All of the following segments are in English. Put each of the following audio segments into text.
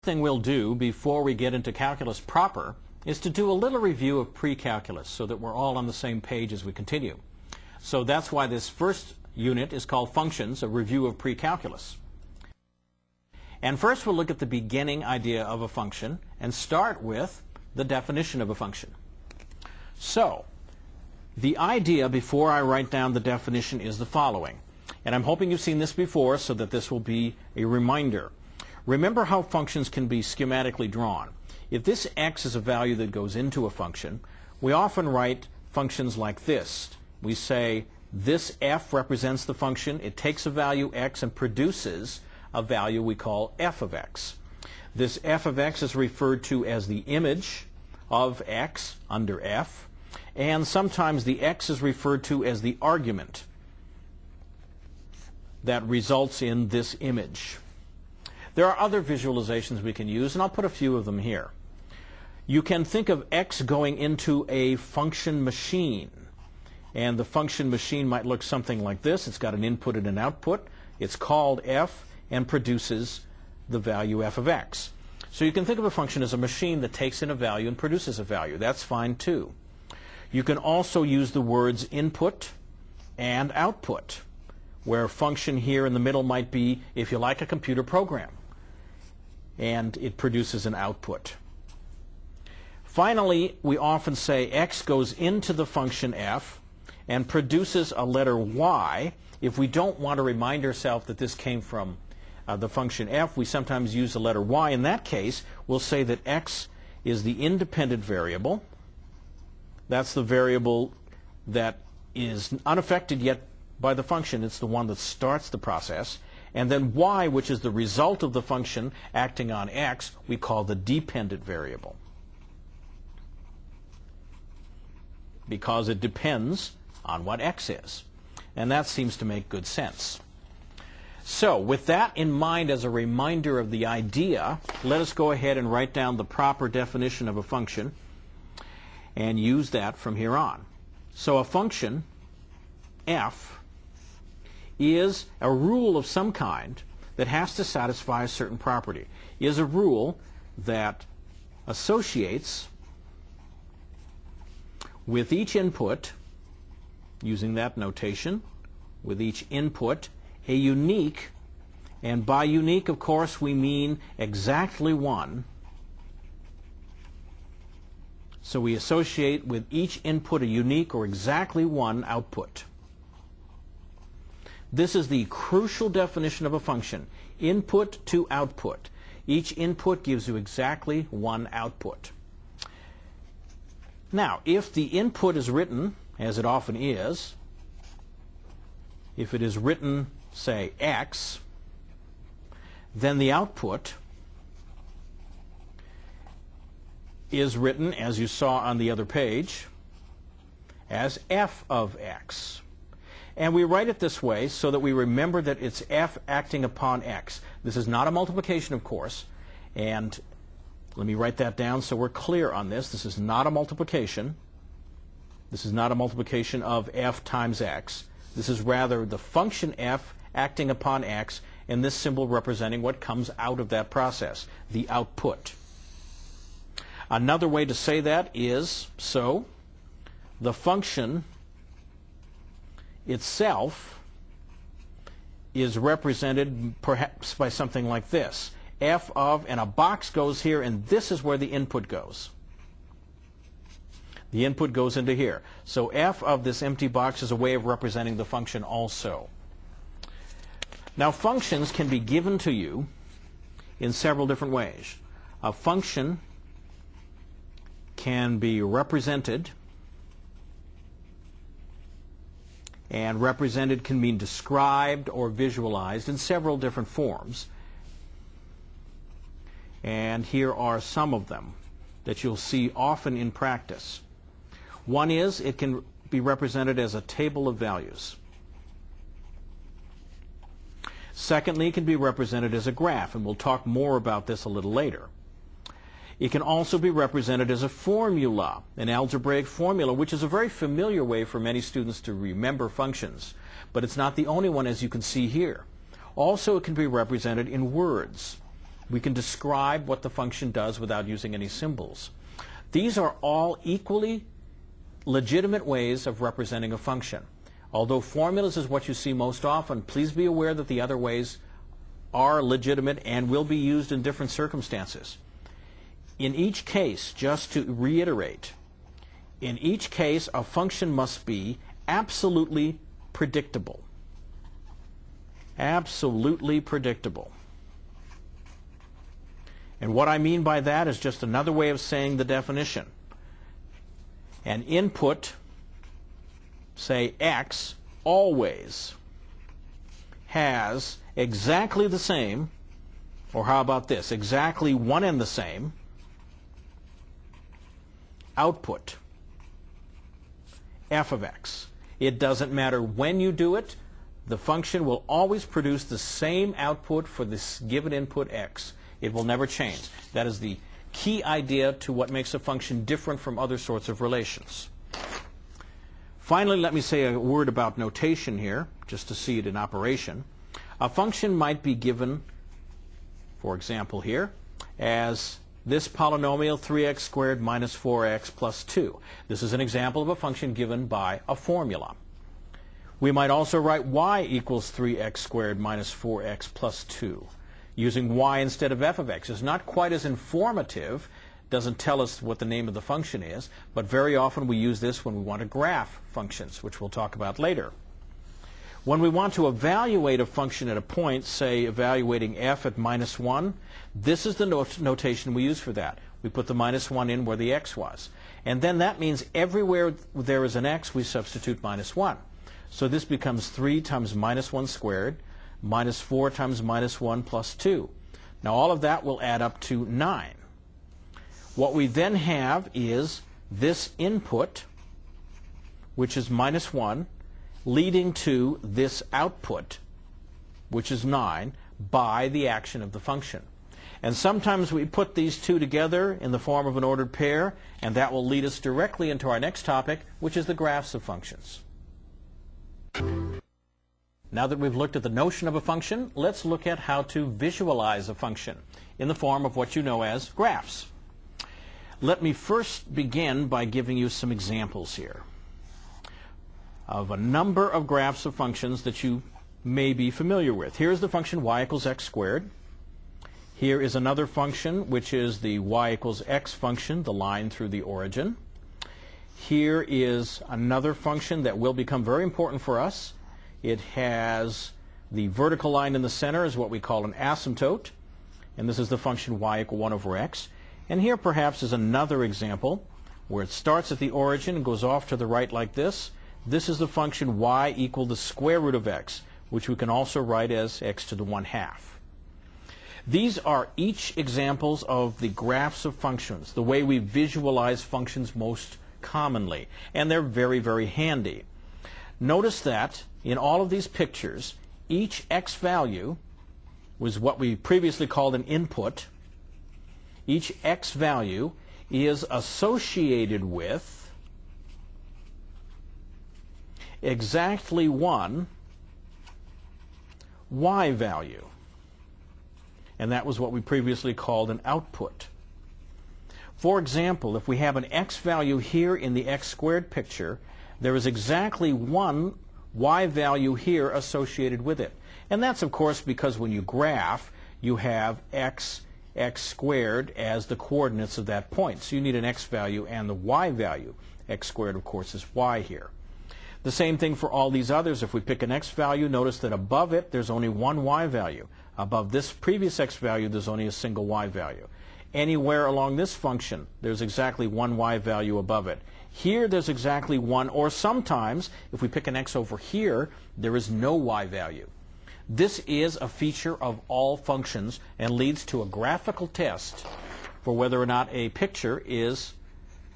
thing we'll do before we get into calculus proper is to do a little review of pre-calculus so that we're all on the same page as we continue. So that's why this first unit is called Functions, a review of pre-calculus. And first we'll look at the beginning idea of a function and start with the definition of a function. So, the idea before I write down the definition is the following. And I'm hoping you've seen this before so that this will be a reminder. Remember how functions can be schematically drawn. If this x is a value that goes into a function, we often write functions like this. We say this f represents the function, it takes a value x and produces a value we call f of x. This f of x is referred to as the image of x under f, and sometimes the x is referred to as the argument that results in this image. There are other visualizations we can use, and I'll put a few of them here. You can think of x going into a function machine, and the function machine might look something like this. It's got an input and an output. It's called f and produces the value f of x. So you can think of a function as a machine that takes in a value and produces a value. That's fine too. You can also use the words input and output, where function here in the middle might be, if you like, a computer program, and it produces an output. Finally, we often say x goes into the function f and produces a letter y. If we don't want to remind ourselves that this came from the function f, we sometimes use the letter y. In that case, we'll say that x is the independent variable. That's the variable that is unaffected yet by the function. It's the one that starts the process. And then y, which is the result of the function acting on x, we call the dependent variable, because it depends on what x is. And that seems to make good sense. So, with that in mind as a reminder of the idea, let us go ahead and write down the proper definition of a function and use that from here on. So a function, f, is a rule of some kind that has to satisfy a certain property. Is a rule that associates with each input, using that notation, with each input, a unique, and by unique, of course, we mean exactly one. So we associate with each input a unique or exactly one output. This is the crucial definition of a function, input to output. Each input gives you exactly one output. Now, if the input is written, as it often is, if it is written, say, x, then the output is written, as you saw on the other page, as f of x. And we write it this way so that we remember that it's f acting upon x. This is not a multiplication, of course, and let me write that down so we're clear on this. This is not a multiplication. This is not a multiplication of f times x. This is rather the function f acting upon x, and this symbol representing what comes out of that process, the output. Another way to say that is, so, the function itself is represented perhaps by something like this. F of, and a box goes here, and this is where the input goes. The input goes into here. So f of this empty box is a way of representing the function also. Now, functions can be given to you in several different ways. A function can be represented, and represented can mean described or visualized in several different forms. And here are some of them that you'll see often in practice. One is, it can be represented as a table of values. Secondly, it can be represented as a graph, and we'll talk more about this a little later. It can also be represented as a formula, an algebraic formula, which is a very familiar way for many students to remember functions. But it's not the only one, as you can see here. Also, it can be represented in words. We can describe what the function does without using any symbols. These are all equally legitimate ways of representing a function. Although formulas is what you see most often, please be aware that the other ways are legitimate and will be used in different circumstances. In each case, just to reiterate, in each case a function must be absolutely predictable. Absolutely predictable. And what I mean by that is just another way of saying the definition. An input, say x, always has exactly the same, or how about this, exactly one and the same output, f of x. It doesn't matter when you do it, the function will always produce the same output for this given input x. It will never change. That is the key idea to what makes a function different from other sorts of relations. Finally, let me say a word about notation here, just to see it in operation. A function might be given, for example here, as this polynomial 3x squared minus 4x plus 2. This is an example of a function given by a formula. We might also write y equals 3x squared minus 4x plus 2. Using y instead of f of x is not quite as informative, doesn't tell us what the name of the function is, but very often we use this when we want to graph functions, which we'll talk about later. When we want to evaluate a function at a point, say evaluating f at minus 1, this is the notation we use for that. We put the minus 1 in where the x was. And then that means everywhere there is an x, we substitute minus 1. So this becomes 3 times minus 1 squared, minus 4 times minus 1 plus 2. Now all of that will add up to 9. What we then have is this input, which is minus 1, leading to this output, which is 9, by the action of the function. And sometimes we put these two together in the form of an ordered pair, and that will lead us directly into our next topic, which is the graphs of functions. Now that we've looked at the notion of a function, let's look at how to visualize a function in the form of what you know as graphs. Let me first begin by giving you some examples here of a number of graphs of functions that you may be familiar with. Here's the function y equals x squared. Here is another function, which is the y equals x function, the line through the origin. Here is another function that will become very important for us. It has the vertical line in the center is what we call an asymptote, and this is the function y equal 1 over x. And here perhaps is another example where it starts at the origin and goes off to the right like this. This is the function y equal the square root of x, which we can also write as x to the 1/2. These are each examples of the graphs of functions, the way we visualize functions most commonly, and they're very, very handy. Notice that in all of these pictures, each x value was what we previously called an input. Each x value is associated with exactly one y value. And that was what we previously called an output. For example, if we have an x value here in the x squared picture, there is exactly one y value here associated with it. And that's, of course, because when you graph, you have x squared as the coordinates of that point. So you need an x value and the y value. X squared, of course, is y here. The same thing for all these others. If we pick an x value, notice that above it, there's only one y value. Above this previous x value, there's only a single y value. Anywhere along this function, there's exactly one y value above it. Here, there's exactly one, or sometimes, if we pick an x over here, there is no y value. This is a feature of all functions and leads to a graphical test for whether or not a picture is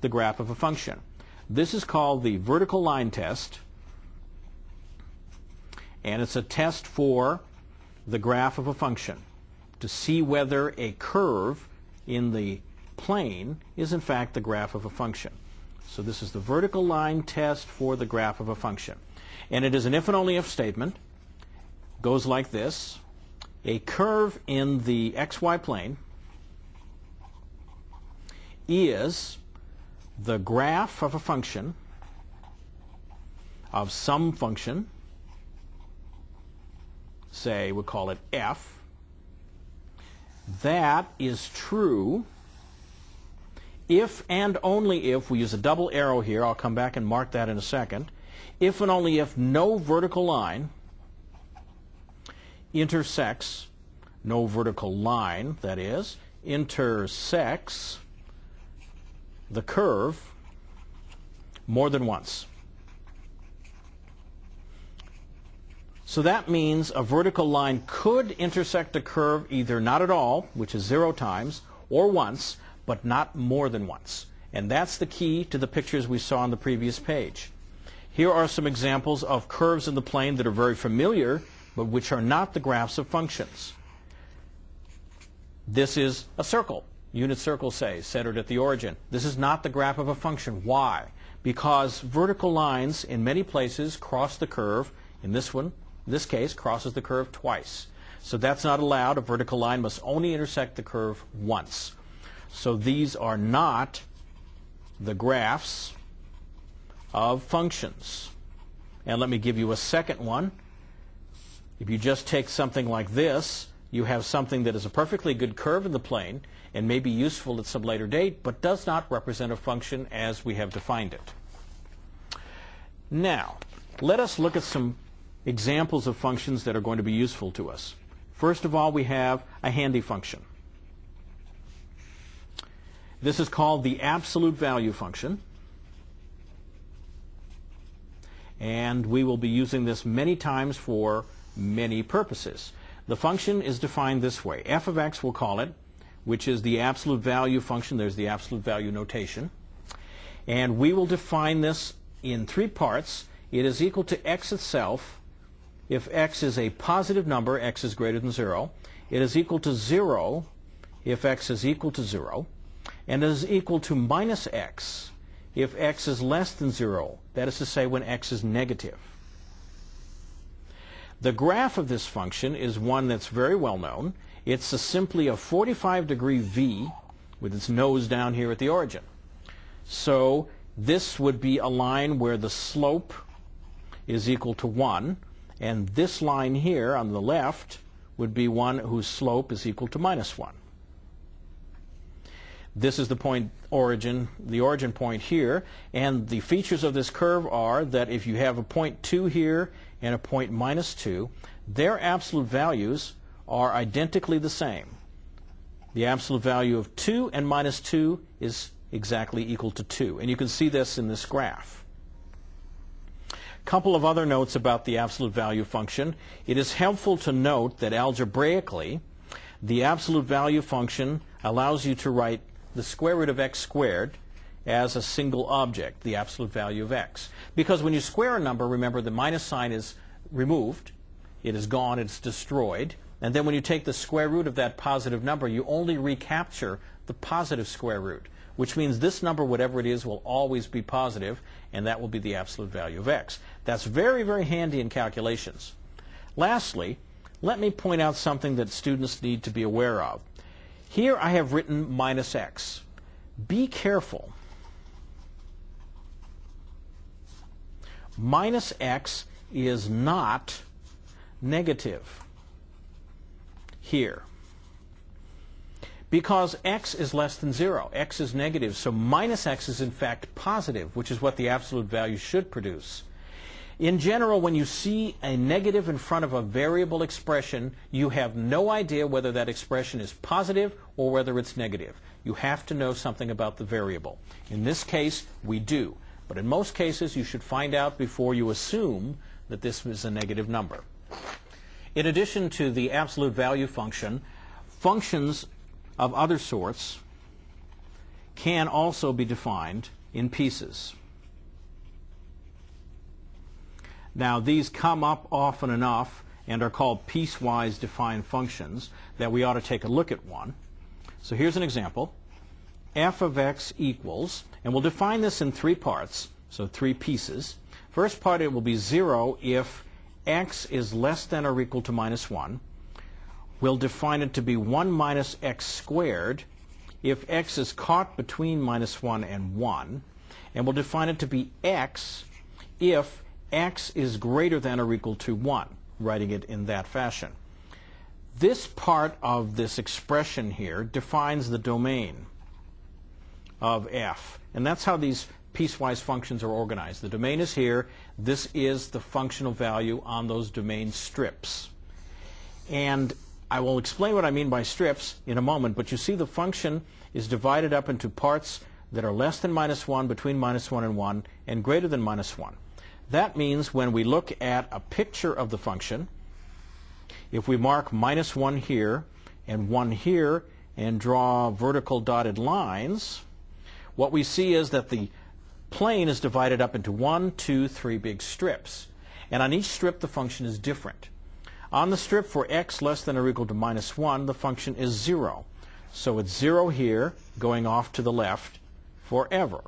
the graph of a function. This is called the vertical line test, and it's a test for the graph of a function to see whether a curve in the plane is in fact the graph of a function. So this is the vertical line test for the graph of a function. And it is an if and only if statement. Goes like this. a curve in the xy plane is the graph of a function of some function, say we'll call it f, that is true if and only if, we use a double arrow here, I'll come back and mark that in a second, if and only if no vertical line intersects, no vertical line, that is, intersects the curve more than once. So that means a vertical line could intersect a curve either not at all, which is 0 times, or once, but not more than once. And that's the key to the pictures we saw on the previous page. Here are some examples of curves in the plane that are very familiar, but which are not the graphs of functions. This is a circle, unit circle, say, centered at the origin. This is not the graph of a function. Why? Because vertical lines in many places cross the curve. In this case, crosses the curve twice. So that's not allowed. A vertical line must only intersect the curve once. So these are not the graphs of functions. And let me give you a second one. If you just take something like this, you have something that is a perfectly good curve in the plane and may be useful at some later date, but does not represent a function as we have defined it. Now, let us look at some examples of functions that are going to be useful to us. First of all, we have a handy function. This is called the absolute value function. And we will be using this many times for many purposes. The function is defined this way. F of x, we'll call it, which is the absolute value function. There's the absolute value notation. And we will define this in 3 parts. It is equal to x itself if x is a positive number, x is greater than 0. It is equal to 0 if x is equal to 0. And it is equal to minus x if x is less than 0. That is to say, when x is negative. The graph of this function is one that's very well known. It's simply a 45-degree V with its nose down here at the origin. So this would be a line where the slope is equal to 1, and this line here on the left would be one whose slope is equal to minus 1. This is the origin point here, and the features of this curve are that if you have a point 2 here and a point minus 2, their absolute values are identically the same. The absolute value of 2 and minus 2 is exactly equal to 2, and you can see this in this graph. A couple of other notes about the absolute value function. It is helpful to note that algebraically, the absolute value function allows you to write the square root of x squared as a single object, the absolute value of x. Because when you square a number, remember the minus sign is removed, it is gone, it's destroyed, and then when you take the square root of that positive number, you only recapture the positive square root, which means this number, whatever it is, will always be positive, and that will be the absolute value of x. That's very, very handy in calculations. Lastly, let me point out something that students need to be aware of. Here I have written minus x. Be careful. Minus x is not negative here, because x is less than 0. X is negative, so minus x is in fact positive, which is what the absolute value should produce. In general, when you see a negative in front of a variable expression, you have no idea whether that expression is positive or whether it's negative. You have to know something about the variable. In this case, we do. But in most cases, you should find out before you assume that this is a negative number. In addition to the absolute value function, functions of other sorts can also be defined in pieces. Now, these come up often enough and are called piecewise defined functions that we ought to take a look at one. So here's an example. F of x equals, and we'll define this in 3 parts, so 3 pieces. First part, it will be 0 if x is less than or equal to minus 1, we'll define it to be 1 minus x squared if x is caught between minus 1 and 1, and we'll define it to be x if x is greater than or equal to 1, writing it in that fashion. This part of this expression here defines the domain of f, and that's how these piecewise functions are organized. The domain is here. This is the functional value on those domain strips. And I will explain what I mean by strips in a moment, but you see the function is divided up into parts that are less than minus 1, between minus 1 and 1, and greater than minus 1. That means when we look at a picture of the function, if we mark minus 1 here and 1 here and draw vertical dotted lines, what we see is that the plane is divided up into 1, 2, 3 big strips. And on each strip, the function is different. On the strip for x less than or equal to minus 1, the function is 0. So it's 0 here, going off to the left forever.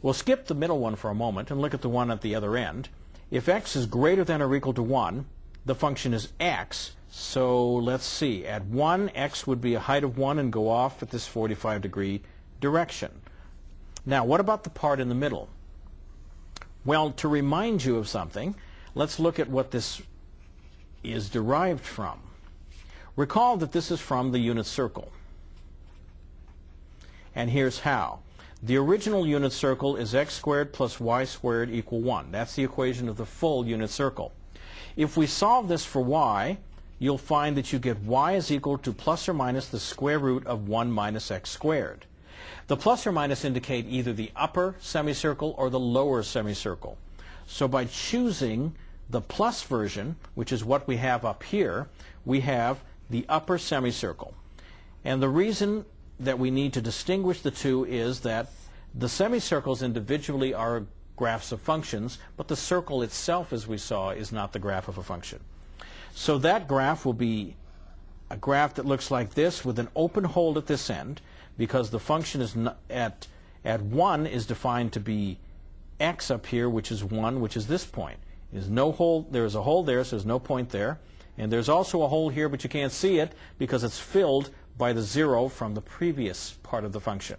We'll skip the middle one for a moment and look at the one at the other end. If x is greater than or equal to 1, the function is x. So let's see. At 1, x would be a height of 1 and go off at this 45-degree direction. Now, what about the part in the middle? Well, to remind you of something, let's look at what this is derived from. Recall that this is from the unit circle. And here's how. The original unit circle is x squared plus y squared equal 1. That's the equation of the full unit circle. If we solve this for y, you'll find that you get y is equal to plus or minus the square root of 1 minus x squared. The plus or minus indicate either the upper semicircle or the lower semicircle. So by choosing the plus version, which is what we have up here, we have the upper semicircle. And the reason that we need to distinguish the two is that the semicircles individually are graphs of functions, but the circle itself, as we saw, is not the graph of a function. So that graph will be a graph that looks like this with an open hole at this end, because the function is at 1 is defined to be x up here, which is 1, which is this point. There's no hole, there's a hole there, so there's no point there. And there's also a hole here, but you can't see it because it's filled by the 0 from the previous part of the function.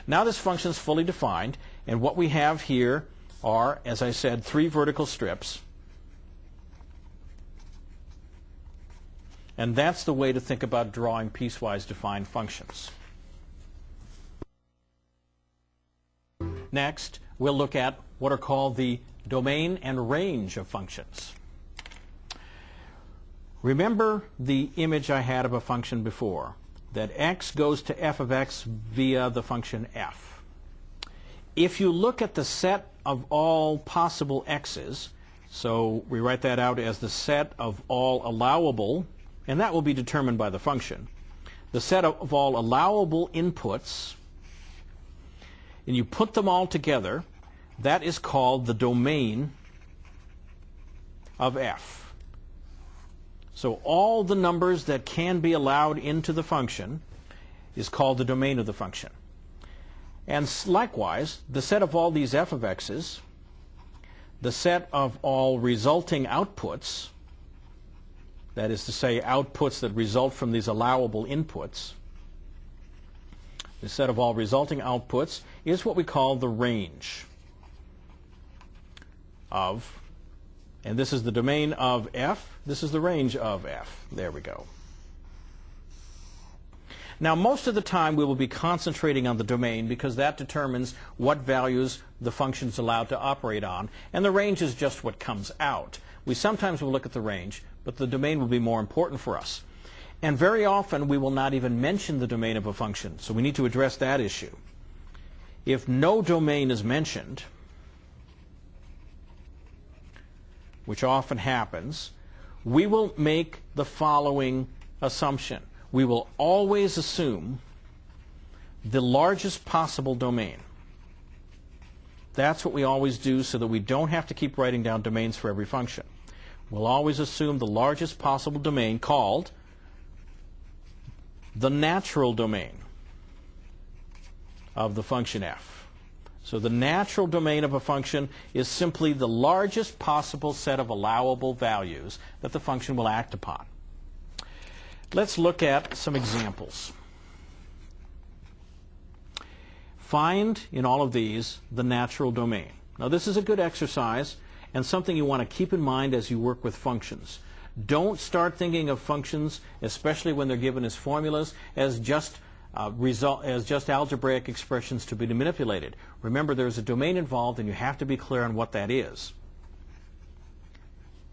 Now this function is fully defined, and what we have here are, as I said, 3 vertical strips. And that's the way to think about drawing piecewise defined functions. Next, we'll look at what are called the domain and range of functions. Remember the image I had of a function before, that x goes to f of x via the function f. If you look at the set of all possible x's, so we write that out as the set of all allowable, and that will be determined by the function, the set of all allowable inputs, and you put them all together, that is called the domain of f. So all the numbers that can be allowed into the function is called the domain of the function. And likewise, the set of all these f of x's, the set of all resulting outputs, that is to say outputs that result from these allowable inputs, the set of all resulting outputs is what we call the range of, and this is the domain of f, this is the range of f. There we go. Now most of the time we will be concentrating on the domain because that determines what values the function is allowed to operate on, and the range is just what comes out. We sometimes will look at the range, but the domain will be more important for us. And very often we will not even mention the domain of a function, so we need to address that issue. If no domain is mentioned, which often happens, we will make the following assumption. We will always assume the largest possible domain. That's what we always do so that we don't have to keep writing down domains for every function. We'll always assume the largest possible domain called the natural domain of the function f. So the natural domain of a function is simply the largest possible set of allowable values that the function will act upon. Let's look at some examples. Find in all of these the natural domain. Now this is a good exercise and something you want to keep in mind as you work with functions. Don't start thinking of functions, especially when they're given as formulas, as just algebraic expressions to be manipulated. Remember, there's a domain involved and you have to be clear on what that is.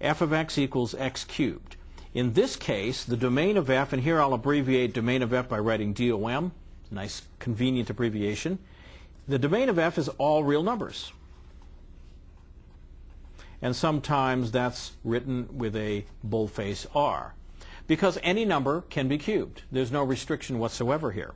F of x equals x cubed. In this case, the domain of f, and here I'll abbreviate domain of f by writing DOM, nice convenient abbreviation. The domain of f is all real numbers. And sometimes that's written with a boldface R, because any number can be cubed. There's no restriction whatsoever here.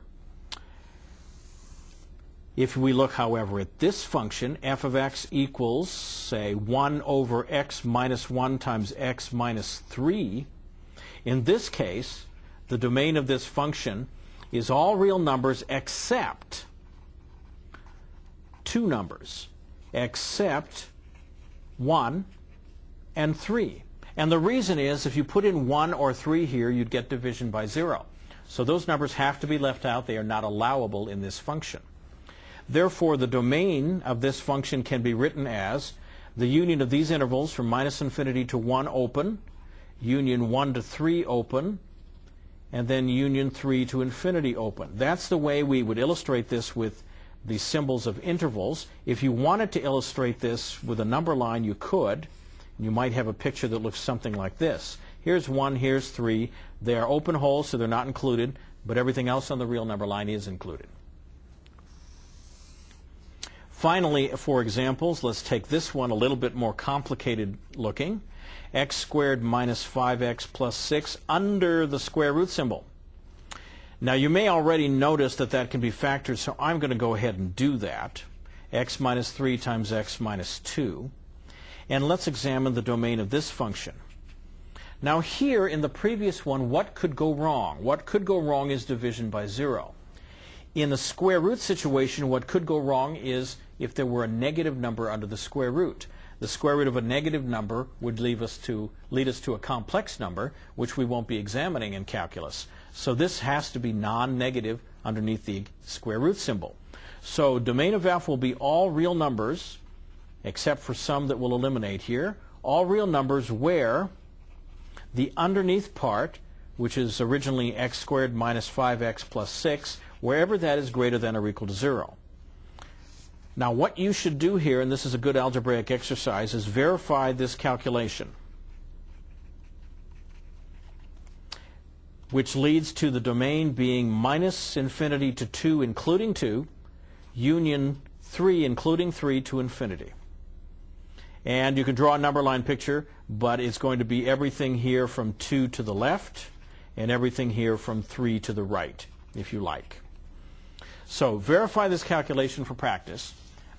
If we look, however, at this function, f of x equals, say, 1 over x minus 1 times x minus 3, in this case, the domain of this function is all real numbers except two numbers, except 1 and 3. And the reason is, if you put in 1 or 3 here, you'd get division by 0. So those numbers have to be left out. They are not allowable in this function. Therefore, the domain of this function can be written as the union of these intervals from minus infinity to 1 open, union 1 to 3 open, and then union 3 to infinity open. That's the way we would illustrate this with the symbols of intervals. If you wanted to illustrate this with a number line, you could. You might have a picture that looks something like this. Here's 1, here's 3. They are open holes, so they're not included, but everything else on the real number line is included. Finally, for examples, let's take this one a little bit more complicated looking. X squared minus 5x plus 6 under the square root symbol. Now you may already notice that that can be factored, so I'm going to go ahead and do that. X minus 3 times x minus 2. And let's examine the domain of this function. Now here in the previous one, what could go wrong? What could go wrong is division by 0. In the square root situation, what could go wrong is if there were a negative number under the square root. The square root of a negative number would lead us to a complex number, which we won't be examining in calculus. So this has to be non-negative underneath the square root symbol. So domain of f will be all real numbers, except for some that we'll eliminate here. All real numbers where the underneath part, which is originally x squared minus 5x plus 6, wherever that is greater than or equal to 0. Now what you should do here, and this is a good algebraic exercise, is verify this calculation, which leads to the domain being minus infinity to 2 including 2, union 3 including 3 to infinity. And you can draw a number line picture, but it's going to be everything here from 2 to the left and everything here from 3 to the right, if you like. So verify this calculation for practice,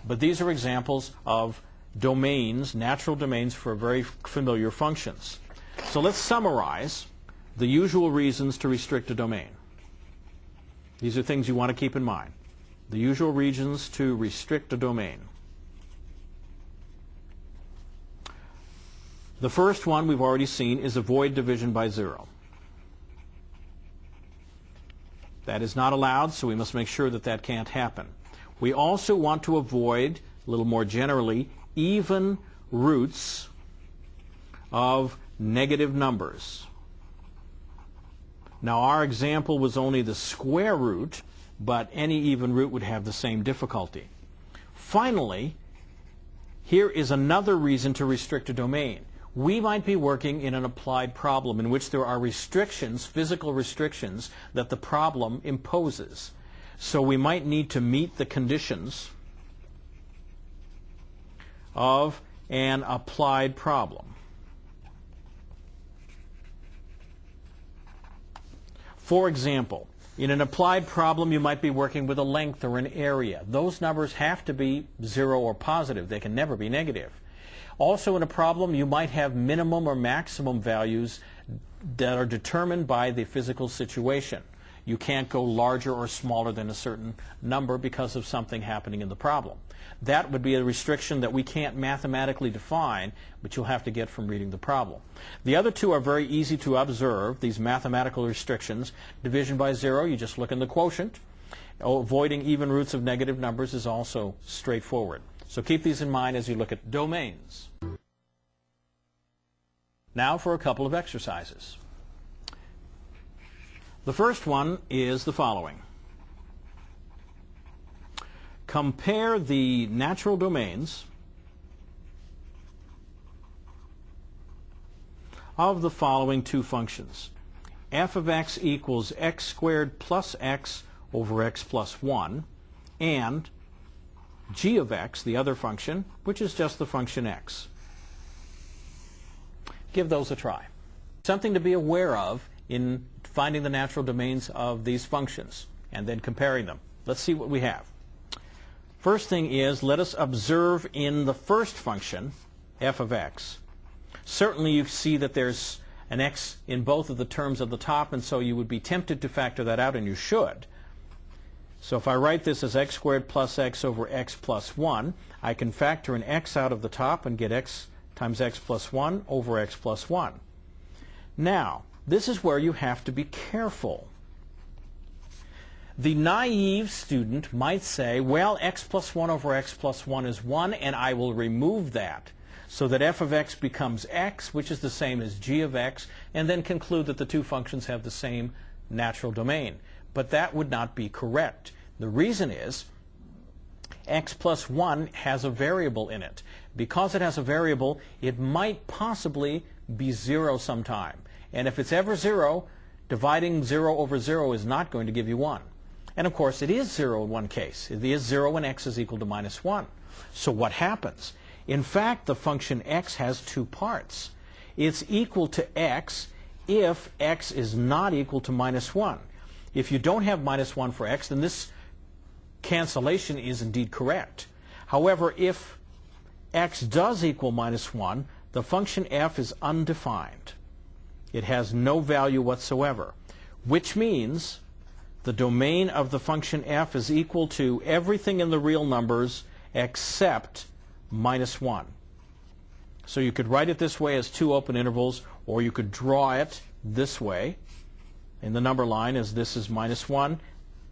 but these are examples of domains, natural domains for very familiar functions. So let's summarize the usual reasons to restrict a domain. These are things you want to keep in mind. The usual reasons to restrict a domain. The first one we've already seen is avoid division by 0. That is not allowed, so we must make sure that that can't happen. We also want to avoid, a little more generally, even roots of negative numbers. Now our example was only the square root, but any even root would have the same difficulty. Finally, here is another reason to restrict a domain. We might be working in an applied problem in which there are restrictions, physical restrictions, that the problem imposes. So we might need to meet the conditions of an applied problem. For example, in an applied problem, you might be working with a length or an area. Those numbers have to be 0 or positive. They can never be negative. Also in a problem, you might have minimum or maximum values that are determined by the physical situation. You can't go larger or smaller than a certain number because of something happening in the problem. That would be a restriction that we can't mathematically define, but you'll have to get from reading the problem. The other two are very easy to observe, these mathematical restrictions. Division by zero, you just look in the quotient. Avoiding even roots of negative numbers is also straightforward. So keep these in mind as you look at domains. Now for a couple of exercises. The first one is the following. Compare the natural domains of the following two functions. F of x equals x squared plus x over x plus 1, and g of x, the other function, which is just the function x. Give those a try. Something to be aware of in finding the natural domains of these functions and then comparing them. Let's see what we have. First thing is, let us observe in the first function, f of x. Certainly you see that there's an x in both of the terms of the top, and so you would be tempted to factor that out, and you should. So if I write this as x squared plus x over x plus 1, I can factor an x out of the top and get x times x plus 1 over x plus 1. Now, this is where you have to be careful. The naive student might say, well, x plus 1 over x plus 1 is 1, and I will remove that so that f of x becomes x, which is the same as g of x, and then conclude that the two functions have the same natural domain. But that would not be correct. The reason is x plus 1 has a variable in it. Because it has a variable, it might possibly be 0 sometime. And if it's ever 0, dividing 0 over 0 is not going to give you 1. And of course, it is 0 in one case. It is 0 when x is equal to minus 1. So what happens? In fact, the function x has two parts. It's equal to x if x is not equal to minus 1. If you don't have minus 1 for x, then this cancellation is indeed correct. However, if x does equal minus 1, the function f is undefined. It has no value whatsoever, which means the domain of the function f is equal to everything in the real numbers except minus 1. So you could write it this way as two open intervals, or you could draw it this way in the number line as this is minus 1.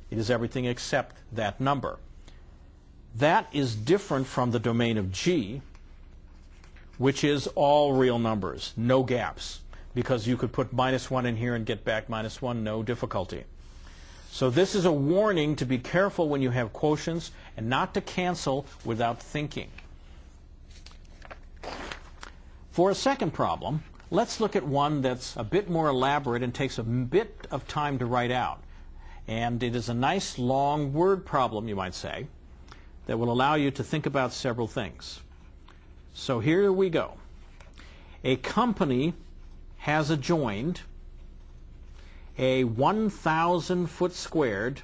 It is everything except that number. That is different from the domain of g, which is all real numbers, no gaps, because you could put minus 1 in here and get back minus 1, no difficulty. So this is a warning to be careful when you have quotients and not to cancel without thinking. For a second problem, let's look at one that's a bit more elaborate and takes a bit of time to write out. And it is a nice long word problem, you might say, that will allow you to think about several things. So here we go. A company has adjoined a 1,000 foot squared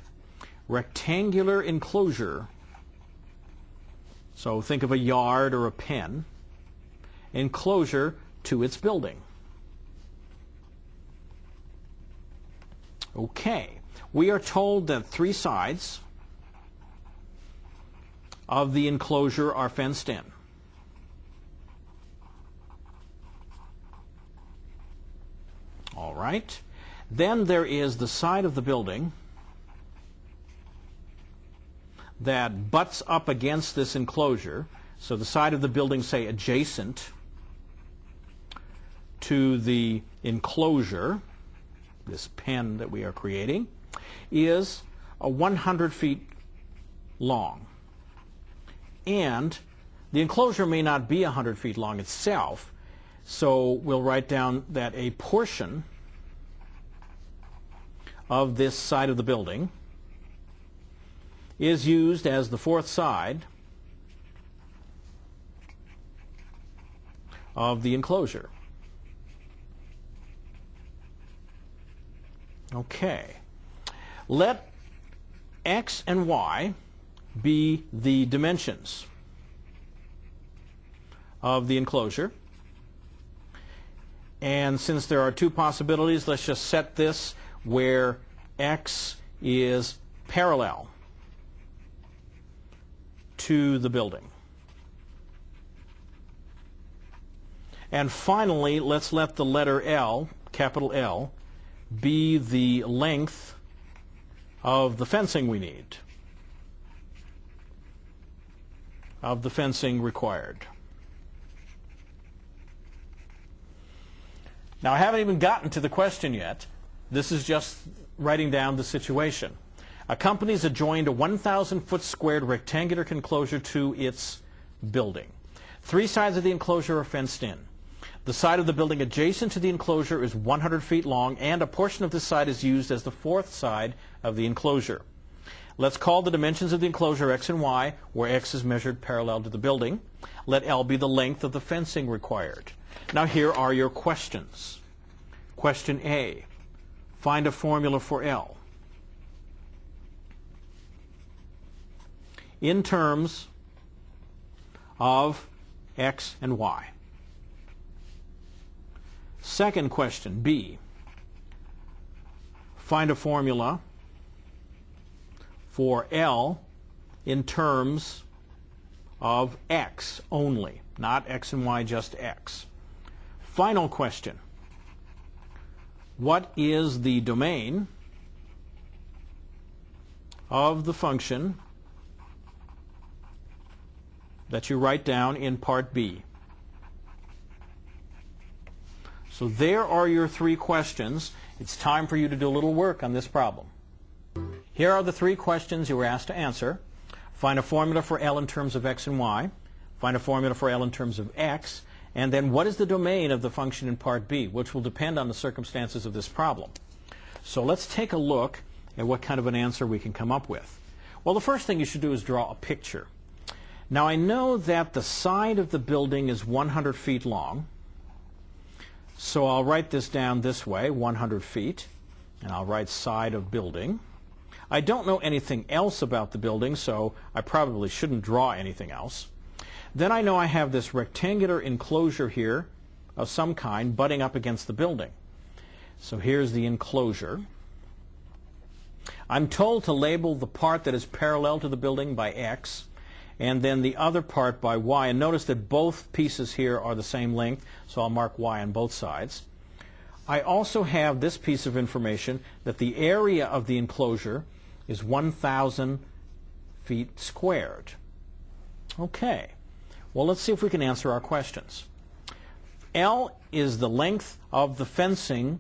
rectangular enclosure, so think of a yard or a pen, enclosure to its building. Okay, we are told that three sides of the enclosure are fenced in. All right. Then there is the side of the building that butts up against this enclosure. So the side of the building, say, adjacent to the enclosure, this pen that we are creating, is 100 feet long. And the enclosure may not be 100 feet long itself, so we'll write down that a portion of this side of the building is used as the fourth side of the enclosure. Okay. Let x and y be the dimensions of the enclosure. And since there are two possibilities, let's just set this where X is parallel to the building. And finally, let's let the letter L, capital L, be the length of the fencing we need, of the fencing required. Now, I haven't even gotten to the question yet. This is just writing down the situation. A company has adjoined a 1,000-foot squared rectangular enclosure to its building. 3 sides of the enclosure are fenced in. The side of the building adjacent to the enclosure is 100 feet long, and a portion of this side is used as the 4th side of the enclosure. Let's call the dimensions of the enclosure X and Y, where X is measured parallel to the building. Let L be the length of the fencing required. Now here are your questions. Question A, find a formula for L in terms of X and Y. Second question, B, find a formula for L in terms of X only, not X and Y, just X. Final question, what is the domain of the function that you write down in part B? So there are your 3 questions. It's time for you to do a little work on this problem. Here are the 3 questions you were asked to answer. Find a formula for L in terms of X and Y. Find a formula for L in terms of X. And then what is the domain of the function in part B, which will depend on the circumstances of this problem. So let's take a look at what kind of an answer we can come up with. Well, the first thing you should do is draw a picture. Now, I know that the side of the building is 100 feet long. So I'll write this down this way, 100 feet, and I'll write side of building. I don't know anything else about the building, so I probably shouldn't draw anything else. Then I know I have this rectangular enclosure here of some kind butting up against the building. So here's the enclosure. I'm told to label the part that is parallel to the building by X, and then the other part by Y. And notice that both pieces here are the same length, so I'll mark Y on both sides. I also have this piece of information that the area of the enclosure is 1,000 feet squared. Okay, well, let's see if we can answer our questions. L is the length of the fencing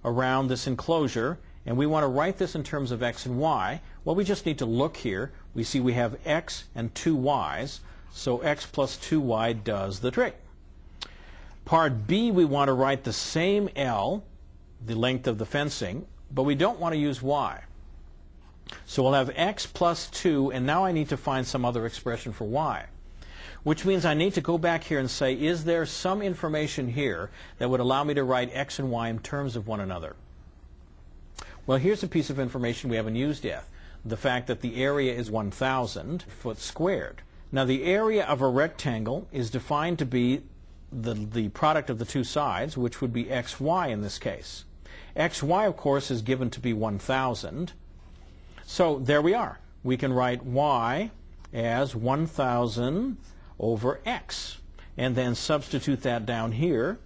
around this enclosure, and we want to write this in terms of X and Y. Well, we just need to look here. We see we have X and 2 Y's, so X plus 2Y does the trick. Part B, we want to write the same L, the length of the fencing, but we don't want to use Y. So we'll have X plus 2, and now I need to find some other expression for Y, which means I need to go back here and say, is there some information here that would allow me to write X and Y in terms of one another? Well, here's a piece of information we haven't used yet. The fact that the area is 1,000 foot squared. Now, the area of a rectangle is defined to be the product of the 2 sides, which would be XY in this case. XY, of course, is given to be 1,000. So there we are. We can write Y as 1,000 over X, and then substitute that down here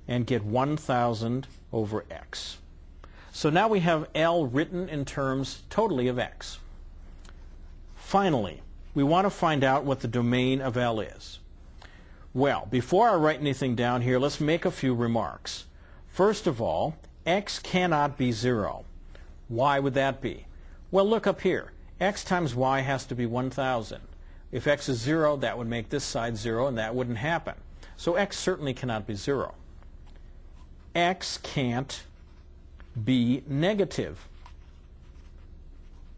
and get 1,000 over X. So now we have L written in terms totally of X. Finally, we want to find out what the domain of L is. Well, before I write anything down here, let's make a few remarks. First of all, X cannot be 0. Why would that be? Well, look up here. X times Y has to be 1,000. If X is 0, that would make this side 0, and that wouldn't happen. So X certainly cannot be 0. X can't be negative.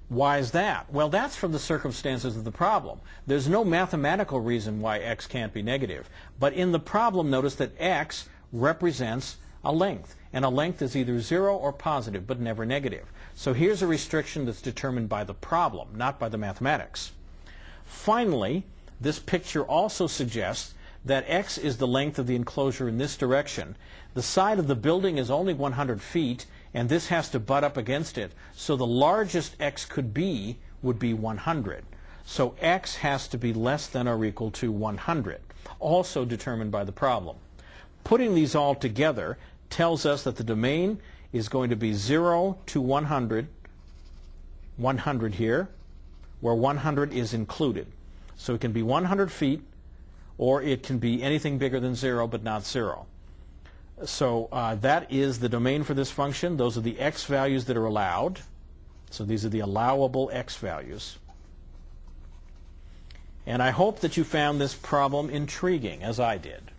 Why is that? Well, that's from the circumstances of the problem. There's no mathematical reason why X can't be negative. But in the problem, notice that X represents a length, and a length is either 0 or positive, but never negative. So here's a restriction that's determined by the problem, not by the mathematics. Finally, this picture also suggests that X is the length of the enclosure in this direction. The side of the building is only 100 feet, and this has to butt up against it. So the largest x could be would be 100. So x has to be less than or equal to 100, also determined by the problem. Putting these all together tells us that the domain is going to be 0 to 100, 100 here, where 100 is included. So it can be 100 feet, or it can be anything bigger than 0 but not 0. So that is the domain for this function. Those are the x values that are allowed. So these are the allowable x values. And I hope that you found this problem intriguing, as I did.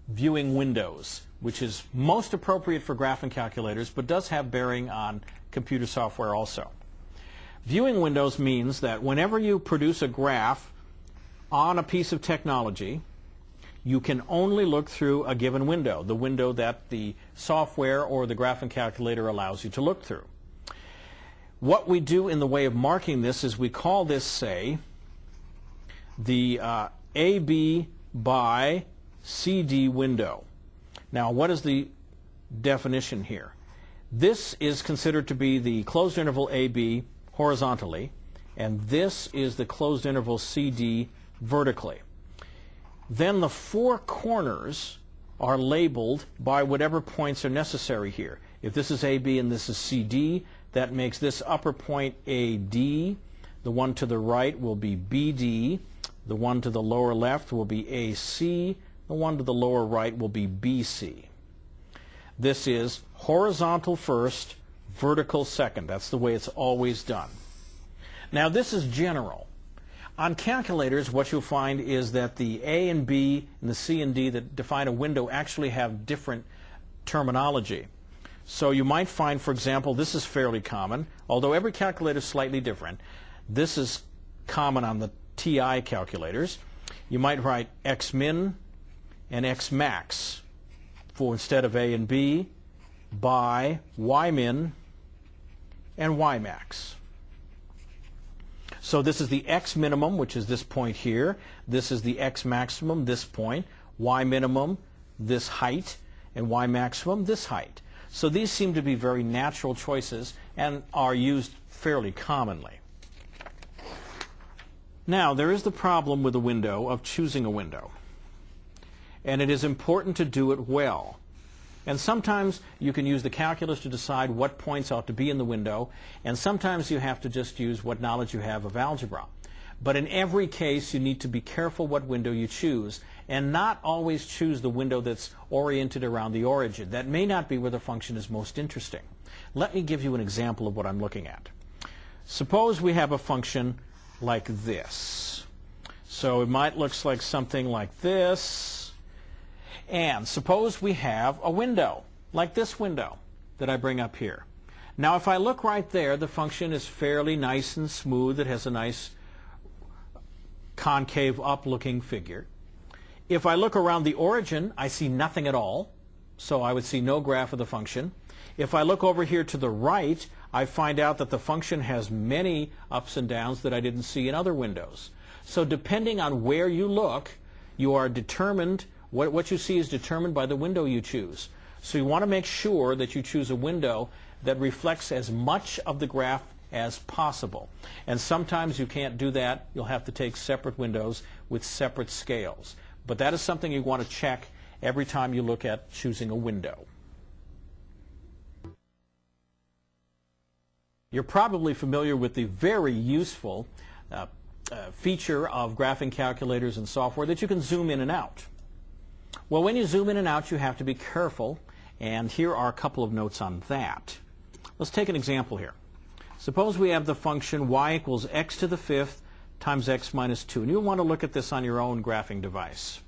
Viewing windows, which is most appropriate for graphing calculators, but does have bearing on computer software also. Viewing windows means that whenever you produce a graph on a piece of technology, you can only look through a given window, the window that the software or the graphing calculator allows you to look through. What we do in the way of marking this is we call this, say, the AB by CD window. Now, what is the definition here? This is considered to be the closed interval AB horizontally, and this is the closed interval CD vertically. Then the four corners are labeled by whatever points are necessary here. If this is AB and this is CD, that makes this upper point AD. The one to the right will be BD. The one to the lower left will be AC. The one to the lower right will be BC. This is horizontal first, vertical second. That's the way it's always done. Now, this is general. On calculators, what you'll find is that the A and B and the C and D that define a window actually have different terminology. So you might find, for example, this is fairly common, although every calculator is slightly different. This is common on the TI calculators. You might write X min and X max for instead of A and B by Y min and Y max. So this is the X minimum, which is this point here. This is the X maximum, this point. Y minimum, this height. And Y maximum, this height. So these seem to be very natural choices and are used fairly commonly. Now, there is the problem with a window of choosing a window. And it is important to do it well. And sometimes you can use the calculus to decide what points ought to be in the window, and sometimes you have to just use what knowledge you have of algebra. But in every case, you need to be careful what window you choose, and not always choose the window that's oriented around the origin. That may not be where the function is most interesting. Let me give you an example of what I'm looking at. Suppose we have a function like this. So it might look like something like this. And suppose we have a window, like this window that I bring up here. Now, if I look right there, the function is fairly nice and smooth. It has a nice concave up-looking figure. If I look around the origin, I see nothing at all, so I would see no graph of the function. If I look over here to the right, I find out that the function has many ups and downs that I didn't see in other windows. So depending on where you look, you are determined, what you see is determined by the window you choose. So you want to make sure that you choose a window that reflects as much of the graph as possible. And sometimes you can't do that. You'll have to take separate windows with separate scales. But that is something you want to check every time you look at choosing a window. You're probably familiar with the very useful feature of graphing calculators and software that you can zoom in and out. Well, when you zoom in and out, you have to be careful, and here are a couple of notes on that. Let's take an example here. Suppose we have the function y equals x to the fifth times x minus 2, and you'll want to look at this on your own graphing device.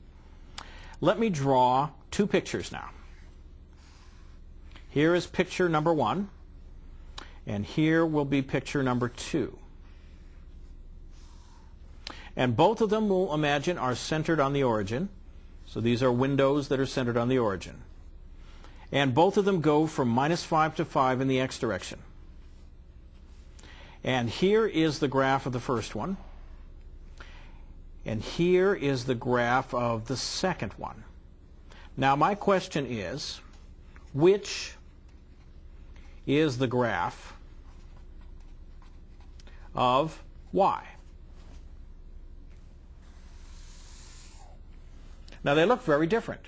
Let me draw two pictures now. Here is picture number 1, and here will be picture number 2. And both of them, we'll imagine, are centered on the origin. So these are windows that are centered on the origin. And both of them go from minus 5 to 5 in the x direction. And here is the graph of the first one. And here is the graph of the second one. Now my question is, which is the graph of y? Now they look very different.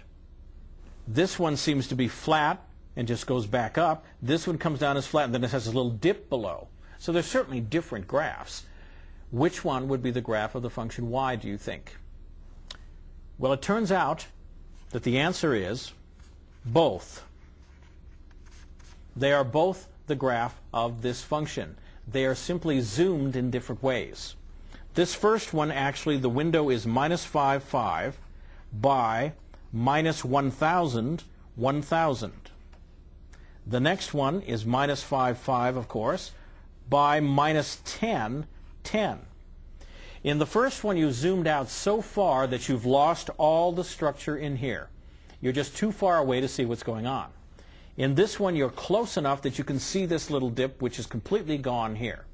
This one seems to be flat and just goes back up. This one comes down as flat and then it has a little dip below. So they're certainly different graphs. Which one would be the graph of the function y, do you think? Well, it turns out that the answer is both. They are both the graph of this function. They are simply zoomed in different ways. This first one, actually, the window is minus 5, 5 by minus 1,000, 1,000. The next one is minus 5, 5, of course, by minus 10, 10. In the first one, you zoomed out so far that you've lost all the structure in here. You're just too far away to see what's going on. In this one, you're close enough that you can see this little dip, which is completely gone here.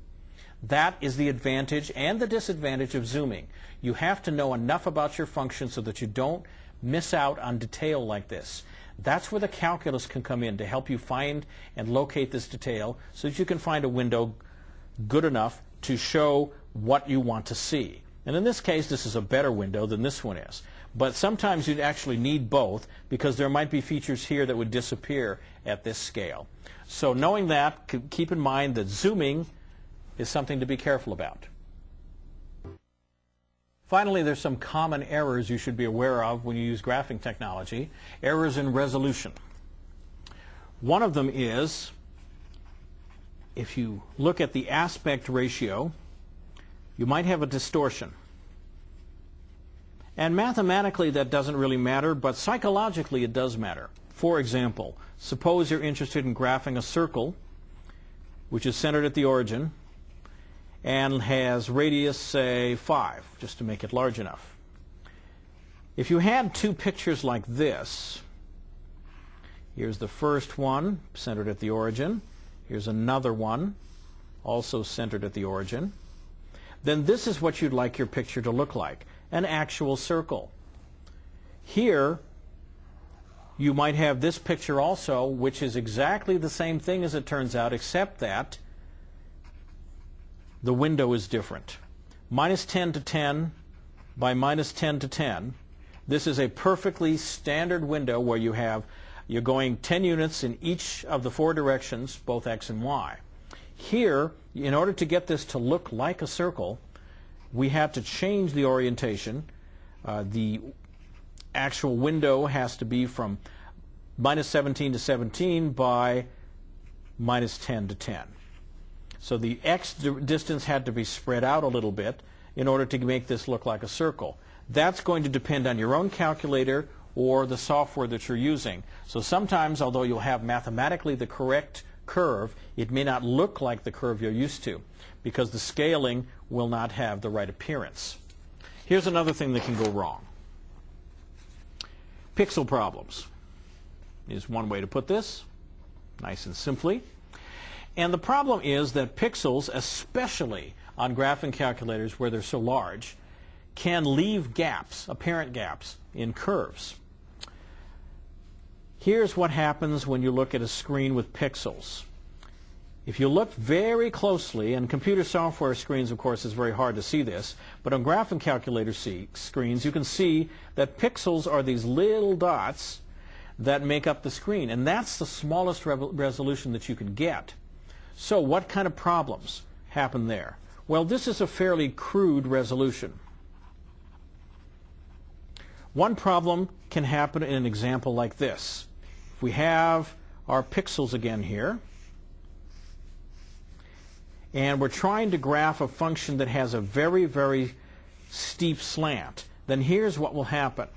That is the advantage and the disadvantage of zooming. You have to know enough about your function so that you don't miss out on detail like this. That's where the calculus can come in to help you find and locate this detail so that you can find a window good enough to show what you want to see. And in this case, this is a better window than this one is. But sometimes you'd actually need both because there might be features here that would disappear at this scale. So knowing that, keep in mind that zooming is something to be careful about. Finally, there's some common errors you should be aware of when you use graphing technology. Errors in resolution. One of them is, if you look at the aspect ratio, you might have a distortion. And mathematically that doesn't really matter, but psychologically it does matter. For example, suppose you're interested in graphing a circle which is centered at the origin and has radius, say, 5, just to make it large enough. If you had two pictures like this, here's the first one, centered at the origin. Here's another one, also centered at the origin. Then this is what you'd like your picture to look like, an actual circle. Here, you might have this picture also, which is exactly the same thing as it turns out, except that the window is different. Minus 10 to 10 by minus 10 to 10. This is a perfectly standard window where you're going 10 units in each of the four directions, both x and y. Here, in order to get this to look like a circle, we have to change the orientation. The actual window has to be from minus 17 to 17 by minus 10 to 10. So the x distance had to be spread out a little bit in order to make this look like a circle. That's going to depend on your own calculator or the software that you're using. So sometimes, although you'll have mathematically the correct curve, it may not look like the curve you're used to because the scaling will not have the right appearance. Here's another thing that can go wrong. Pixel problems is one way to put this, nice and simply. And the problem is that pixels, especially on graphing calculators where they're so large, can leave gaps, apparent gaps, in curves. Here's what happens when you look at a screen with pixels. If you look very closely, and computer software screens, of course, is very hard to see this, but on graphing calculator screens, you can see that pixels are these little dots that make up the screen, and that's the smallest resolution that you can get. So what kind of problems happen there? Well, this is a fairly crude resolution. One problem can happen in an example like this. If we have our pixels again here, and we're trying to graph a function that has a very, very steep slant, then here's what will happen.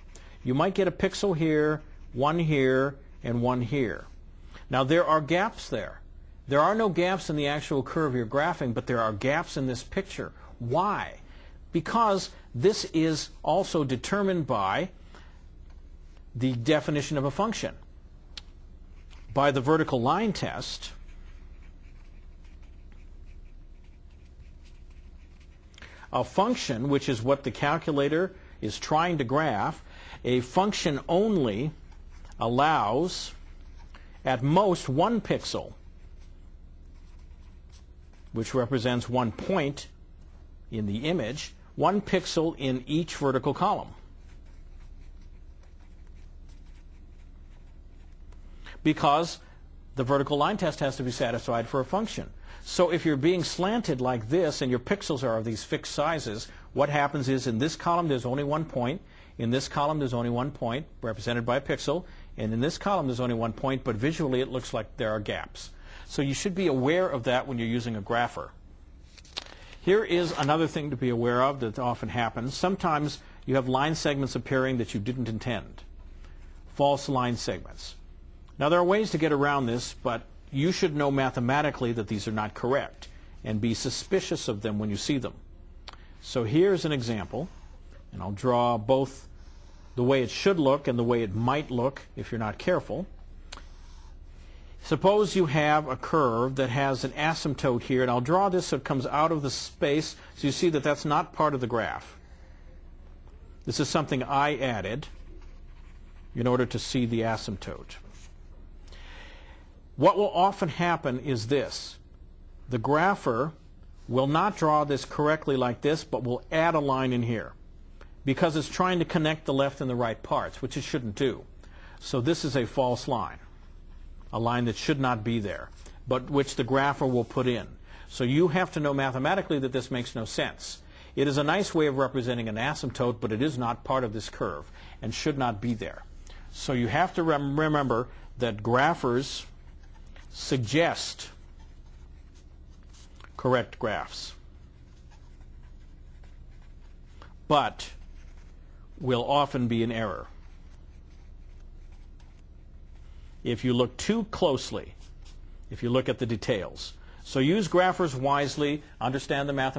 You might get a pixel here, and one here. Now there are gaps there. There are no gaps in the actual curve you're graphing, but there are gaps in this picture. Why? Because this is also determined by the definition of a function. By the vertical line test, A function, which is what the calculator is trying to graph, a function only allows at most one pixel, which represents 1 point in the image, 1 pixel in each vertical column. Because the vertical line test has to be satisfied for a function. So if you're being slanted like this and your pixels are of these fixed sizes, what happens is in this column there's only 1 point, in this column there's only 1 point, represented by a pixel, and in this column there's only 1 point, but visually it looks like there are gaps. So you should be aware of that when you're using a grapher. Here is another thing to be aware of that often happens. Sometimes you have line segments appearing that you didn't intend. False line segments. Now there are ways to get around this, but you should know mathematically that these are not correct and be suspicious of them when you see them. So here's an example, and I'll draw both the way it should look and the way it might look if you're not careful. Suppose you have a curve that has an asymptote here, and I'll draw this so it comes out of the space, so you see that that's not part of the graph. This is something I added in order to see the asymptote. What will often happen is this. The grapher will not draw this correctly like this, but will add a line in here because it's trying to connect the left and the right parts, which it shouldn't do. So this is a false line, a line that should not be there, but which the grapher will put in. So you have to know mathematically that this makes no sense. It is a nice way of representing an asymptote, but it is not part of this curve and should not be there. So you have to remember that graphers suggest correct graphs, but will often be in error if you look too closely, if you look at the details. So use graphers wisely, understand the mathematics.